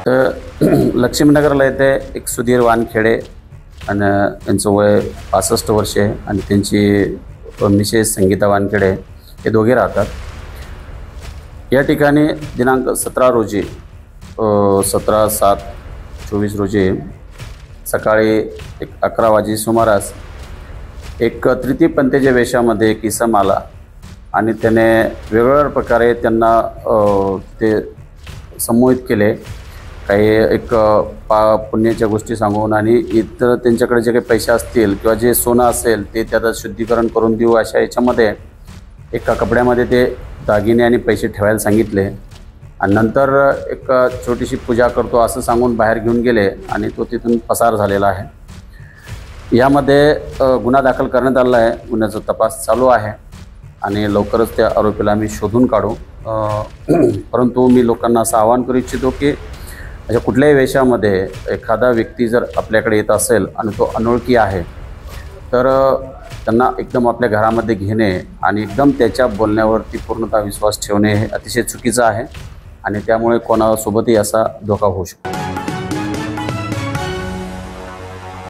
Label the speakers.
Speaker 1: तर लक्ष्मीनगरला येथे एक सुधीर वानखेडे आणि त्यांचं वय 65 वर्ष आहे आणि त्यांची मिसेस संगीता वानखेडे हे दोघे राहतात. या ठिकाणी दिनांक 17 रोजी 17/7/24 रोजी सकाळी एक 11 वाजे सुमारास एक तृतीयपंथीच्या वेशामध्ये एक इसम आला आणि त्याने वेगवेगळ्या प्रकारे त्यांना ते संमोहित केले. काही एक पुण्याच्या गोष्टी सांगून आणि इतर त्यांच्याकडे जे काही पैसे असतील किंवा जे सोनं असेल ते त्याचं शुद्धीकरण करून देऊ अशा याच्यामध्ये एका कपड्यामध्ये ते दागिने आणि पैसे ठेवायला सांगितले आणि नंतर एक छोटीशी पूजा करतो असं सांगून बाहेर घेऊन गेले आणि तो तिथून पसार झालेला आहे. यामध्ये गुन्हा दाखल करण्यात आला आहे. गुन्ह्याचा तपास चालू आहे आणि लवकरच त्या आरोपीला आम्ही शोधून काढू. परंतु मी लोकांना असं आवाहन करू इच्छितो की अशा कुठल्याही वेशामध्ये एखादा व्यक्ती जर आपल्याकडे येत असेल आणि तो अनोळखी आहे तर त्यांना एकदम आपल्या घरामध्ये घेणे आणि एकदम त्याच्या बोलण्यावरती पूर्णतः विश्वास ठेवणे हे अतिशय चुकीचं आहे आणि त्यामुळे कोणासोबतही असा धोका होऊ शकतो.